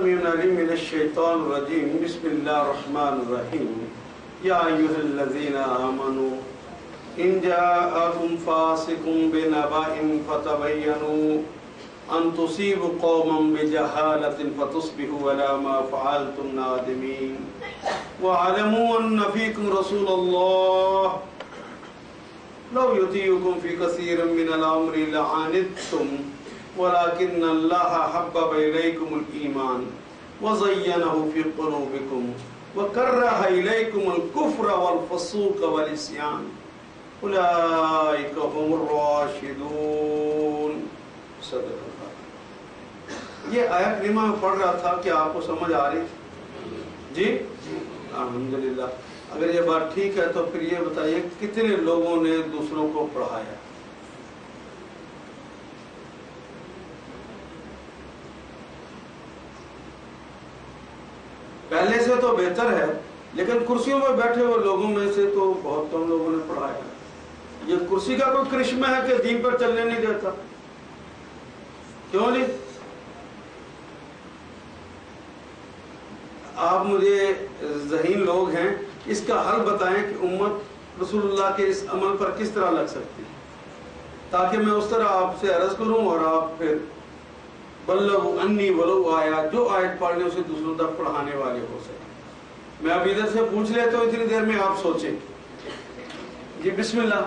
من الشیطان الرجیم بسم اللہ الرحمن الرحیم یا ایھا الذین آمنوا ان جاءکم فاسق بنبأ فتبینوا ان تصیبوا قوما بجہالۃ فتصبحوا علی ما فعلتم نادمین واعلموا ان فیکم رسول اللہ لو یطیعکم فی کثیر من الامر لعنتم ولكن الله حبب إليكم الإيمان وزينه في قلوبكم وكره إليكم الكفر والفسوق والعصيان أولئك هم الراشدون. صدق اللہ. یہ آیت کریمہ میں پڑھ رہا تھا کہ آپ کو سمجھ آ رہی تھی؟ جی الحمدللہ. اگر یہ بات ٹھیک ہے تو پھر یہ بتائیے کتنے لوگوں نے دوسروں کو پڑھایا؟ پہلے سے تو بہتر ہے، لیکن کرسیوں میں بیٹھے ہوئے لوگوں میں سے تو بہت کم لوگوں نے پڑھایا. یہ کرسی کا کوئی کرشمہ ہے کہ دین پر چلنے نہیں دیتا؟ کیوں نہیں؟ آپ مجھے ذہین لوگ ہیں، اس کا حل بتائیں کہ امت رسول اللہ کے اس عمل پر کس طرح لگ سکتی ہے، تاکہ میں اس طرح آپ سے عرض کروں اور آپ پھر بلغوا انی ولو آیا جو آیت پڑھنے اسے دوسروں تک پڑھانے والے ہو سکے. میں اب ادھر سے پوچھ لیتا ہوں، اتنی دیر میں آپ سوچیں. جی بسم اللہ.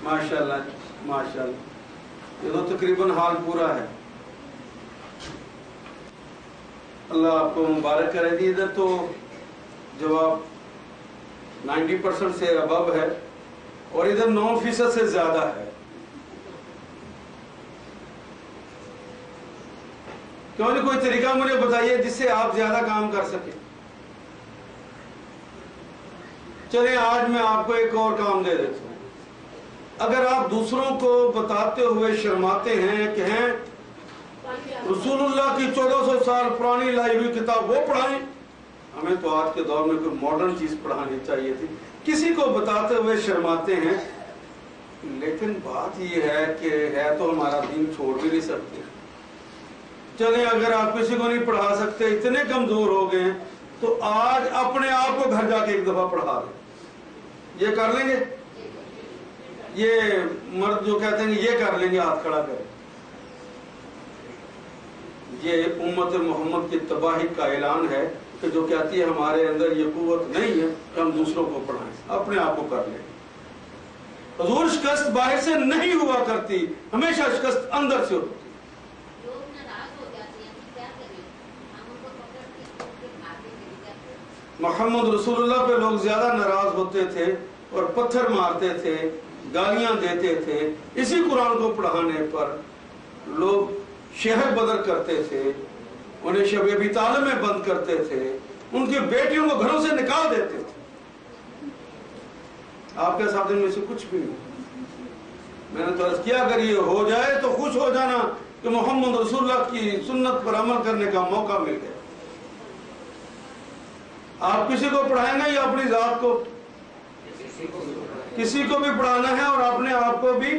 ماشاءاللہ ماشاءاللہ. یہ تو تقریباً حال پورا ہے. اللہ آپ کو مبارک کرے. جی ادھر تو جواب 90% سے ابو ہے اور ادھر 9% سے زیادہ ہے. کیوں نہیں کوئی طریقہ مجھے بتائیے جس سے آپ زیادہ کام کر سکیں. چلیں آج میں آپ کو ایک اور کام دے دیتا ہوں. اگر آپ دوسروں کو بتاتے ہوئے شرماتے ہیں کہ ہیں رسول اللہ کی 1400 سال پرانی لائی ہوئی کتاب وہ پڑھائیں، ہمیں تو آج کے دور میں کوئی ماڈرن چیز پڑھانی چاہیے تھی. کسی کو بتاتے ہوئے شرماتے ہیں، لیکن بات یہ ہے کہ ہے تو ہمارا دین چھوڑ بھی نہیں سکتے. چلیں اگر آپ کسی کو نہیں پڑھا سکتے، اتنے کمزور ہو گئے ہیں، تو آج اپنے آپ کو گھر جا کے ایک دفعہ پڑھا دیں. یہ کر لیں گے؟ یہ مرد جو کہتے ہیں یہ کر لیں گے، ہاتھ کھڑا کریں. یہ امت محمد کی تباہی کا اعلان ہے کہ جو کہتی ہے ہمارے اندر یہ قوت نہیں ہے کہ ہم دوسروں کو پڑھائیں، اپنے آپ کو کر لیں. حضور شکست باہر سے نہیں ہوا کرتی، ہمیشہ شکست اندر سے ہوتی. محمد رسول اللہ پہ لوگ زیادہ ناراض ہوتے تھے اور پتھر مارتے تھے، گالیاں دیتے تھے. اسی قرآن کو پڑھانے پر لوگ شہر بدر کرتے تھے، انہیں شب ابی طالب میں بند کرتے تھے، ان کی بیٹیوں کو گھروں سے نکال دیتے تھے. آپ کے ساتھ ان میں سے کچھ بھی نہیں. میں نے تو عرض کیا اگر یہ ہو جائے تو خوش ہو جانا کہ محمد رسول اللہ کی سنت پر عمل کرنے کا موقع مل گیا. آپ کسی کو پڑھائیں گے یا اپنی ذات کو؟ کسی کو بھی پڑھانا ہے اور اپنے آپ کو بھی.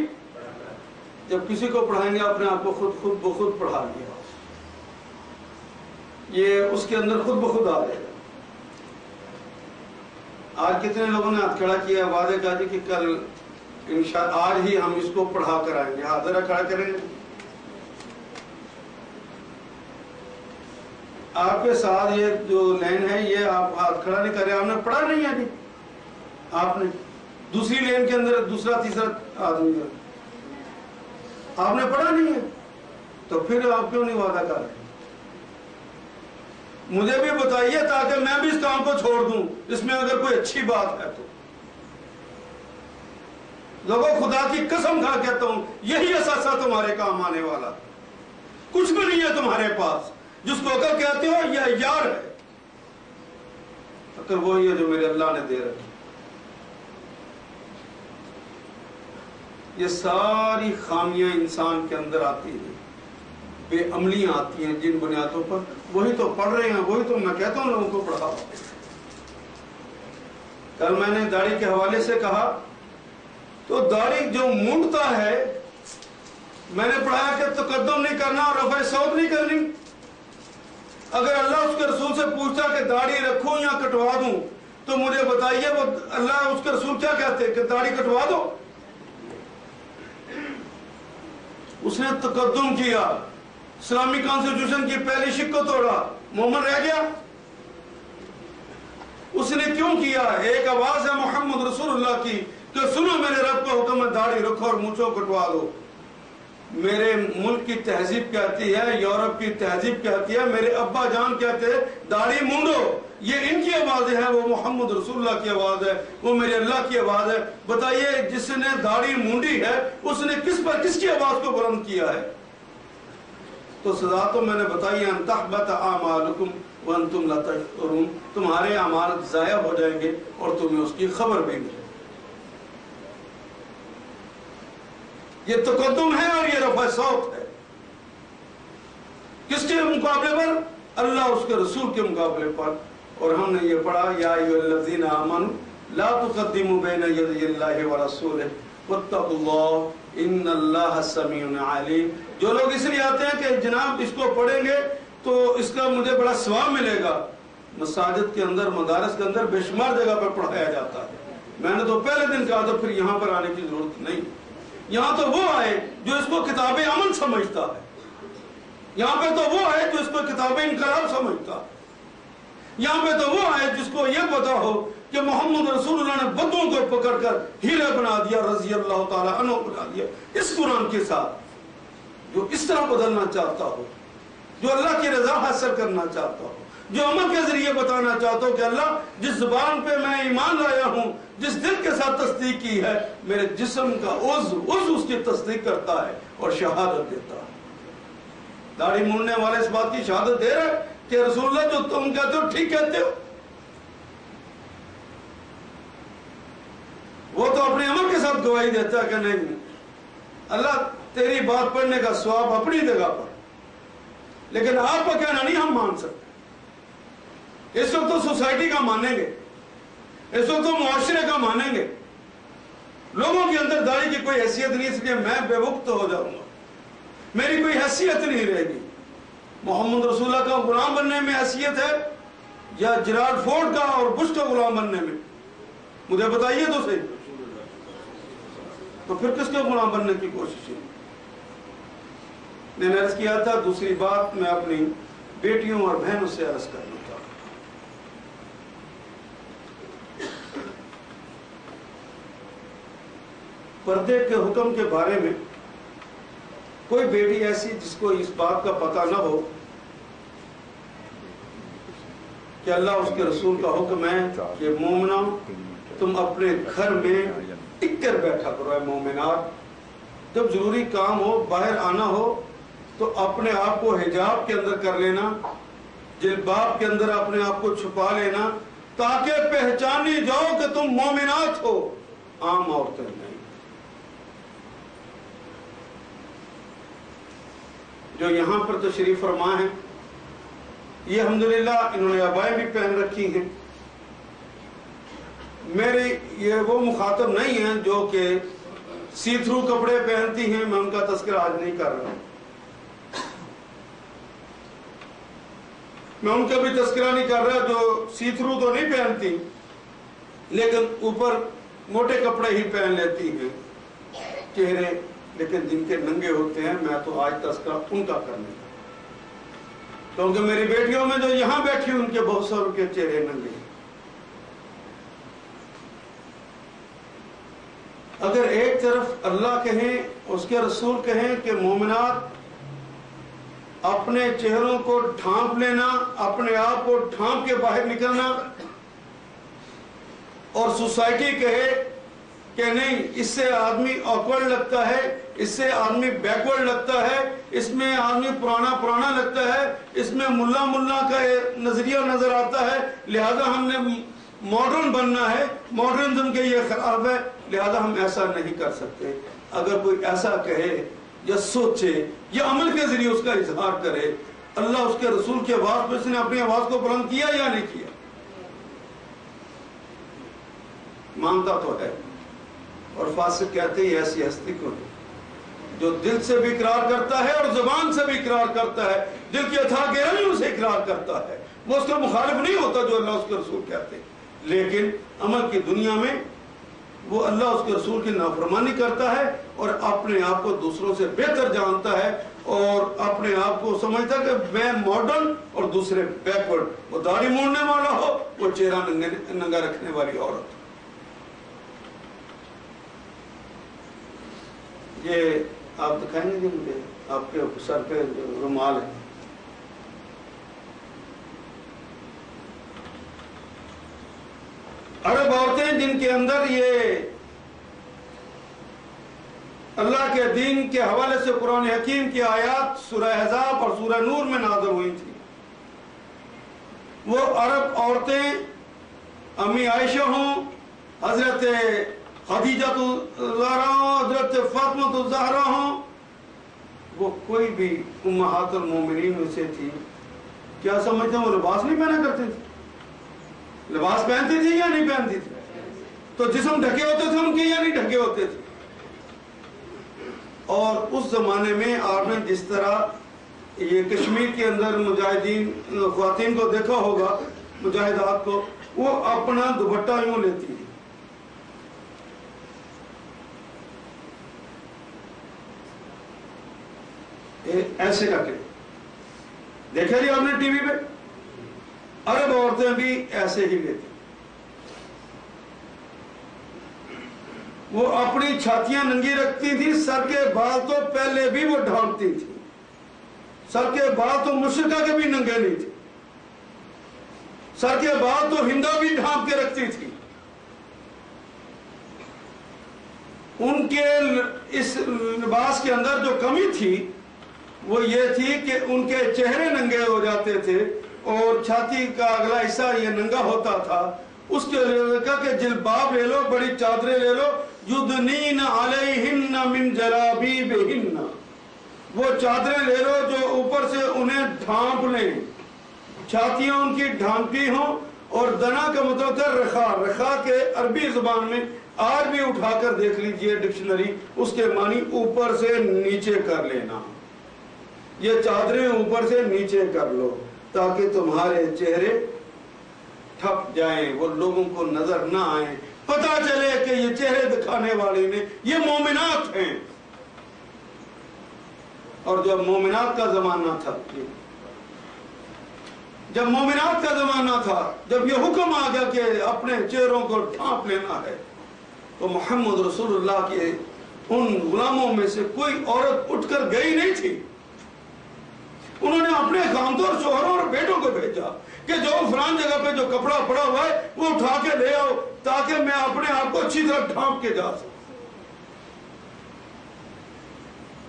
جب کسی کو پڑھائیں گے اپنے آپ کو خود بخود پڑھا لیا، یہ اس کے اندر خود بخود آ جائے گا. آج کتنے لوگوں نے ہاتھ کھڑا کیا، وعدے کہا جی کہ کل آج ہی ہم اس کو پڑھا کر آئیں گے. ہاتھ ذرا کھڑا کریں گے. آپ کے ساتھ یہ جو لین ہے یہ آپ ہاتھ کھڑا نہیں کر رہے، آپ نے پڑھا نہیں ہے. جی آپ نے دوسری لین کے اندر دوسرا تیسرا آدمی ہے، آپ نے پڑھا نہیں ہے، تو پھر آپ کیوں نہیں وعدہ کر رہے؟ مجھے بھی بتائیے تاکہ میں بھی اس کام کو چھوڑ دوں اس میں اگر کوئی اچھی بات ہے تو. لوگوں خدا کی قسم کھا کہتا ہوں یہی اثاثہ تمہارے کام آنے والا. کچھ بھی نہیں ہے تمہارے پاس جس کو اگر کہتے ہو یہ یار ہے، اگر وہی ہے جو میرے اللہ نے دے رکھی. یہ ساری خامیاں انسان کے اندر آتی ہیں، بے عملیاں آتی ہیں جن بنیادوں پر. وہی تو پڑھ رہے ہیں، وہی تو میں کہتا ہوں لوگوں کو پڑھاؤ. کل میں نے داڑھی کے حوالے سے کہا تو داڑھی جو مونڈتا ہے، میں نے پڑھایا کہ تقدم نہیں کرنا اور رفع صوت نہیں کرنی. اگر اللہ اس کے رسول سے پوچھتا کہ داڑھی رکھوں یا کٹوا دوں تو مجھے بتائیے وہ اللہ اس کے رسول کیا کہتے کہ داڑھی کٹوا دو؟ اس نے تقدم کیا، اسلامی کانسٹیٹیوشن کی پہلی شق کو توڑا، مومن رہ گیا؟ اس نے کیوں کیا؟ ایک آواز ہے محمد رسول اللہ کی کہ سنو میرے رب کا حکم ہے داڑھی رکھو اور مونچھوں کٹوا دو۔ میرے ملک کی تہذیب کہتی ہے، یورپ کی تہذیب کہتی ہے، میرے ابا جان کہتے ہیں داڑھی مونڈو، یہ ان کی آوازیں ہیں، وہ محمد رسول اللہ کی آواز ہے، وہ میرے اللہ کی آواز ہے۔ بتائیے جس نے داڑھی مونڈی ہے اس نے کس کی آواز کو بلند کیا ہے؟ تو سزا تو میں نے بتائی ان تحبط اعمالکم وانتم لا تشعرون، تمہارے اعمال ضائع ہو جائیں گے اور تمہیں اس کی خبر بھی نہیں۔ یہ تقدم ہے اور یہ رفع صوت ہے، کس کے مقابلے پر؟ اللہ اس کے رسول کے مقابلے پر۔ اور ہم نے یہ پڑھا یا ایھا الذین آمنوا لا تقدموا بین یدی اللہ ورسولہ واتقوا اللہ ان اللہ سمیع علیم۔ جو لوگ اس لیے آتے ہیں کہ جناب اس کو پڑھیں گے تو اس کا مجھے بڑا ثواب ملے گا، مساجد کے اندر مدارس کے اندر بے شمار جگہ پر پڑھایا جاتا ہے۔ میں نے تو پہلے دن کہا تھا پھر یہاں پر آنے کی ضرورت نہیں، یہاں تو وہ آئے جو اس کو کتاب امن سمجھتا ہے، یہاں پہ تو وہ آئے جو اس کو کتاب انقلاب سمجھتا ہے، یہاں پہ تو وہ آئے جس کو یہ پتا ہو کہ محمد رسول اللہ نے بدوں کو پکڑ کر ہیرے بنا دیا، رضی اللہ تعالیٰ عنہ بنا دیا اس قرآن کے ساتھ، جو اس طرح بدلنا چاہتا ہو، جو اللہ کی رضا حاصل کرنا چاہتا ہو، جو عمل کے ذریعے بتانا چاہتا ہو کہ اللہ جس زبان پہ میں ایمان لایا ہوں، جس دل کے ساتھ تصدیق کی ہے، میرے جسم کا عضو اس کی تصدیق کرتا ہے اور شہادت دیتا ہے۔ داڑھی مونڈنے والے اس بات کی شہادت دے رہے کہ رسول اللہ جو تم کہتے ہو ٹھیک کہتے ہو، وہ تو اپنے عمل کے ساتھ گواہی دیتا ہے کہ نہیں اللہ تیری بات پڑھنے کا ثواب اپنی جگہ پر، لیکن آپ کا کہنا نہیں ہم مان سکتے۔ اس وقت تو سوسائٹی کا مانیں گے، اس وقت تو معاشرے کا مانیں گے، لوگوں کے اندر داڑھی کی کوئی حیثیت نہیں، اس لیے میں بے وقت ہو جاؤں گا، میری کوئی حیثیت نہیں رہے گی۔ محمد رسول اللہ کا غلام بننے میں حیثیت ہے یا جرارڈ فورڈ کا اور بش کا غلام بننے میں؟ مجھے بتائیے تو صحیح، تو پھر کس کے غلام بننے کی کوشش ہے؟ میں نے عرض کیا تھا دوسری بات میں اپنی بیٹیوں اور بہنوں سے عرض کرنا چاہتا ہوں، پردے کے حکم کے بارے میں کوئی بیٹی ایسی جس کو اس بات کا پتہ نہ ہو کہ اللہ اس کے رسول کا حکم ہے کہ مومنہ تم اپنے گھر میں ٹک کر بیٹھا کرو۔ اے مومنات، جب ضروری کام ہو باہر آنا ہو تو اپنے آپ کو حجاب کے اندر کر لینا، جلباب کے اندر اپنے آپ کو چھپا لینا، تاکہ پہچانی جاؤ کہ تم مومنات ہو، عام عورتیں نہیں۔ جو یہاں پر تشریف فرما ہیں یہ الحمدللہ انہوں نے عبائیں بھی پہن رکھی ہیں، میرے یہ وہ مخاطب نہیں ہیں جو کہ سی تھرو کپڑے پہنتی ہیں، میں ان کا تذکرہ آج نہیں کر رہا ہوں، میں ان کا بھی تذکرہ نہیں کر رہا جو سی تھرو تو نہیں پہنتی لیکن اوپر موٹے کپڑے ہی پہن لیتی ہیں چہرے، لیکن جن کے ننگے ہوتے ہیں، میں تو آج تذکرہ ان کا کرنے کا، کیونکہ میری بیٹیوں میں جو یہاں بیٹھی ان کے بہت ساروں کے چہرے ننگے ہیں۔ اگر ایک طرف اللہ کہیں، اس کے رسول کہیں کہ مومنات اپنے چہروں کو ڈھانپ لینا، اپنے آپ کو ڈھانپ کے باہر نکلنا، اور سوسائٹی کہے کہ نہیں اس سے آدمی آکورڈ لگتا ہے، اس سے آدمی بیکورڈ لگتا ہے، اس میں آدمی پرانا لگتا ہے، اس میں ملا کا نظریہ نظر آتا ہے، لہذا ہم نے ماڈرن بننا ہے، ماڈرنزم کے یہ خراب ہے، لہذا ہم ایسا نہیں کر سکتے۔ اگر کوئی ایسا کہے یا سوچے یا عمل کے ذریعے اس کا اظہار کرے، اللہ اس کے رسول کی آواز پہ اس نے اپنی آواز کو بلند کیا یا نہیں کیا؟ مانتا تو ہے، اور فاسق کہتے ہی ایسی ہستی کو نہیں۔ جو دل سے بھی اقرار کرتا ہے اور زبان سے بھی اقرار کرتا ہے، دل کی اتھا گہرائیوں سے اقرار کرتا ہے، وہ اس کا مخالف نہیں ہوتا جو اللہ اس کے رسول کہتے ہیں، لیکن عمل کی دنیا میں وہ اللہ اس کے رسول کی نافرمانی کرتا ہے اور اپنے آپ کو دوسروں سے بہتر جانتا ہے اور اپنے آپ کو سمجھتا ہے کہ میں ماڈرن اور دوسرے بیکورڈ، وہ داڑھی موڑنے والا ہو، وہ چہرہ ننگا رکھنے والی عورت۔ یہ آپ دکھائیں گے جی مجھے، آپ کے سر پہ رومال ہے، عرب عورتیں جن کے اندر یہ اللہ کے دین کے حوالے سے قرآن حکیم کی آیات سورہ احزاب اور سورہ نور میں نازل ہوئی تھی، وہ عرب عورتیں امی عائشہ ہوں، حضرت خدیجہ الزہرا ہوں، حضرت فاطمہ الزہرا ہوں، وہ کوئی بھی امہات المومنین میں سے تھی۔ کیا سمجھتے ہیں وہ لباس نہیں پہنا کرتے تھے؟ لباس پہنتی تھی یا نہیں پہنتی تھی؟ تو جسم ڈھکے ہوتے تھے ان کے یا نہیں ڈھکے ہوتے تھے؟ اور اس زمانے میں آپ نے جس طرح یہ کشمیر کے اندر مجاہدین خواتین کو دیکھا ہوگا، مجاہدات کو، وہ اپنا دوپٹہ یوں لیتی ہے، ایسے کر کے دیکھا جی آپ نے ٹی وی پہ، عرب عورتیں بھی ایسے ہی لیتی، وہ اپنی چھاتیاں ننگی رکھتی تھی، سر کے بال تو پہلے بھی وہ ڈھانپتی تھی، سر کے بال تو مشرقہ کے بھی ننگے نہیں تھے، سر کے بال تو ہندا بھی ڈھانپ کے رکھتی تھی۔ ان کے اس لباس کے اندر جو کمی تھی وہ یہ تھی کہ ان کے چہرے ننگے ہو جاتے تھے اور چھاتی کا اگلا حصہ یہ ننگا ہوتا تھا۔ اس کے لیے کہا کہ جلباب لے لو، بڑی چادریں لے لو، یدنین علیہن من جلابیبہن، وہ چادریں لے لو جو اوپر سے انہیں ڈھانپ لیں، چھاتیاں ان کی ڈھانپی ہوں۔ اور دنا کا مطلب ہے رخا، رخا کے عربی زبان میں آج بھی اٹھا کر دیکھ لیجئے ڈکشنری، اس کے معنی اوپر سے نیچے کر لینا، یہ چادریں اوپر سے نیچے کر لو تاکہ تمہارے چہرے ٹھپ جائیں، وہ لوگوں کو نظر نہ آئیں، پتہ چلے کہ یہ چہرے دکھانے والے نے یہ مومنات ہیں۔ اور جب مومنات کا زمانہ تھا، جب مومنات کا زمانہ تھا، جب یہ حکم آ گیا کہ اپنے چہروں کو ڈھانپ لینا ہے، تو محمد رسول اللہ کے ان غلاموں میں سے کوئی عورت اٹھ کر گئی نہیں تھی۔ انہوں نے اپنے خامدور شوہروں اور بیٹوں کو بھیجا کہ جو فلان جگہ پہ جو کپڑا پڑا ہوا ہے وہ اٹھا کے لے آؤ تاکہ میں اپنے آپ کو اچھی طرح ڈھانپ کے جا سکوں۔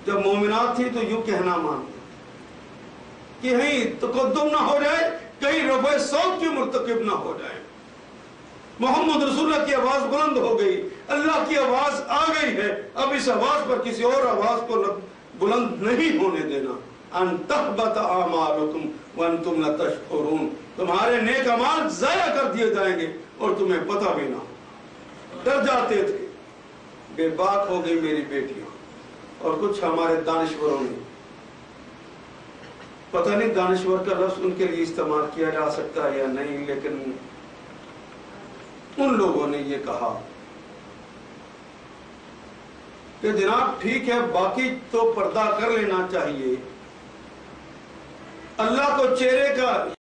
جب مومنات تھی تو یوں کہنا مانتے کہ کہیں تقدم نہ ہو جائے، کہیں رفع صوت کی مرتکب نہ ہو جائے۔ محمد رسول اللہ کی آواز بلند ہو گئی، اللہ کی آواز آ گئی ہے، اب اس آواز پر کسی اور آواز کو بلند نہیں ہونے دینا۔ ان تحبط اعمالکم وانتم لا تشعرون، تمہارے نیک اعمال ضائع کر دیے جائیں گے اور تمہیں پتہ بھی نہ ہو۔ ڈر جاتے تھے، بے باک ہو گئی میری بیٹیاں۔ اور کچھ ہمارے دانشوروں نے، پتہ نہیں دانشور کا لفظ ان کے لیے استعمال کیا جا سکتا ہے یا نہیں، لیکن ان لوگوں نے یہ کہا کہ جناب ٹھیک ہے باقی تو پردہ کر لینا چاہیے، اللہ کو چہرے کا